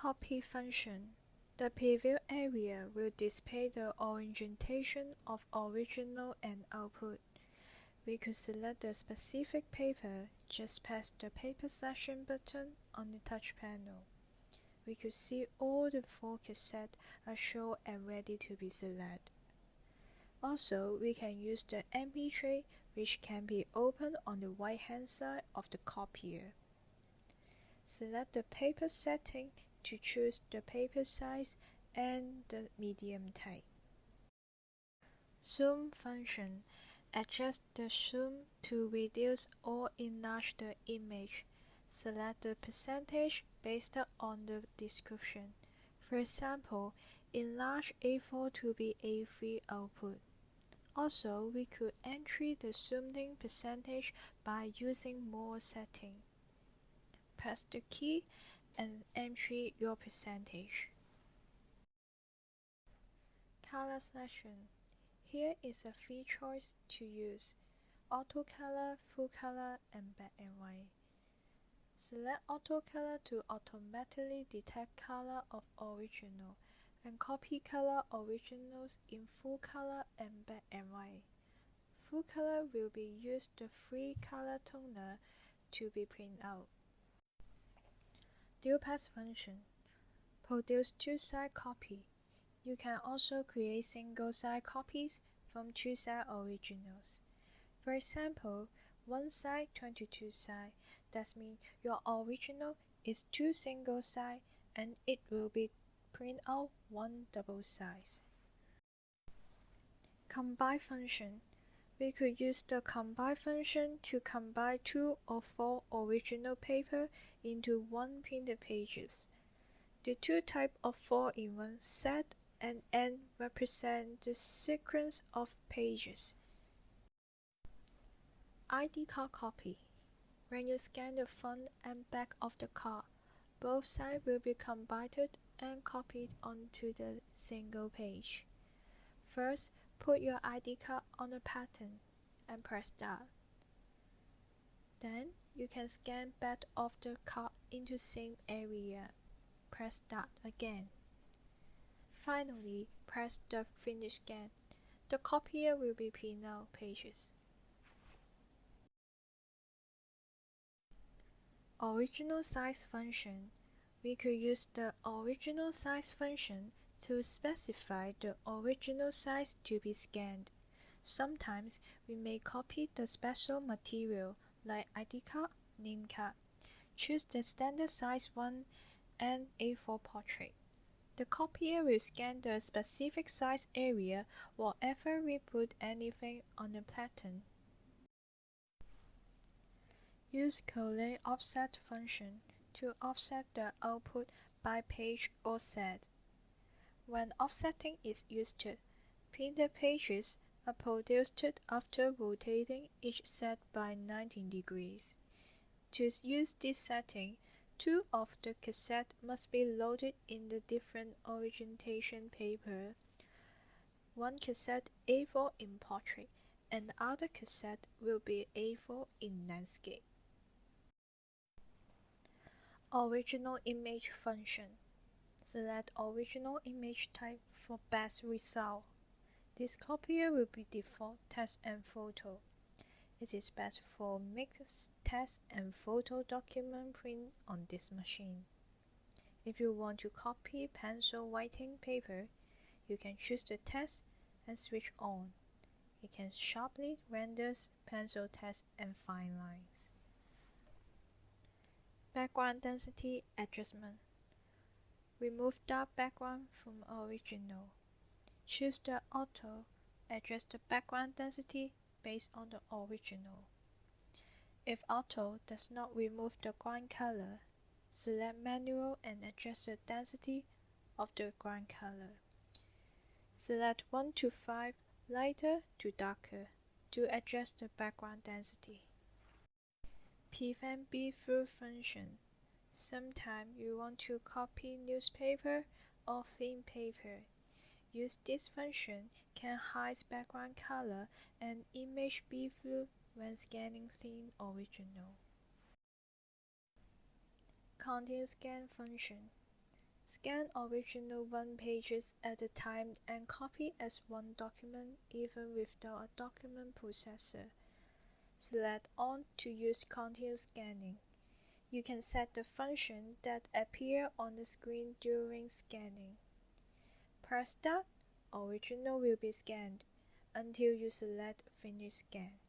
Copy function. The preview area will display the orientation of original and output. We could select the specific paper, just press the paper selection button on the touch panel. We could see all the 4 cassettes are shown and ready to be selected. Also, we can use the MP tray, which can be opened on the right-hand side of the copier. Select the paper setting to choose the paper size and the medium type. Zoom function. Adjust the zoom to reduce or enlarge the image. Select the percentage based on the description. For example, enlarge A4 to be A3 output. Also, we could enter the zooming percentage by using more setting. Press the key and enter your percentage. Color selection. Here is a free choice to use: auto color, full color, and black and white. Select auto color to automatically detect color of original and copy color originals in full color and black and white. Full color will be used the free color toner to be printed out. Duplex function. Produce two-side copy. You can also create single-side copies from two-side originals. For example, one side 22 side. That means your original is 2 single side and it will be print out 1 double size. Combine function. We could use the combine function to combine 2 or 4 original paper into one printed pages. The two types of 4-in-1 set and N represent the sequence of pages. ID card copy. When you scan the front and back of the card, both sides will be combined and copied onto the single page. First, put your ID card on the pattern and press Start. Then, you can scan back of the card into same area. Press Start again. Finally, press the Finish scan. The copier will be print out pages. Original size function. We could use the original size function to specify the original size to be scanned. Sometimes we may copy the special material like ID card, name card. Choose the standard size 1 and A4 portrait. The copier will scan the specific size area wherever we put anything on the pattern. Use Collate offset function to offset the output by page or set. When offsetting is used, printed pages are produced after rotating each set by 90 degrees. To use this setting, 2 of the cassettes must be loaded in the different orientation paper. One cassette A4 in portrait and the other cassette will be A4 in landscape. Original image function. Select original image type for best result. This copier will be default text and photo. It is best for mixed text and photo document print on this machine. If you want to copy pencil writing paper, you can choose the text and switch on. It can sharply render pencil text and fine lines. Background density adjustment. Remove dark background from original. Choose the auto. Adjust the background density based on the original. If auto does not remove the ground color, select manual and adjust the density of the ground color. Select 1 to 5 lighter to darker to adjust the background density. Prevent bleed-through function. Sometimes you want to copy newspaper or thin paper. Use this function can hide background color and image bleed-through when scanning thin original. Continue scan function. Scan original one pages at a time and copy as one document even without a document processor. Select On to use continuous scanning. You can set the function that appear on the screen during scanning. Press Start, original will be scanned until you select Finish Scan.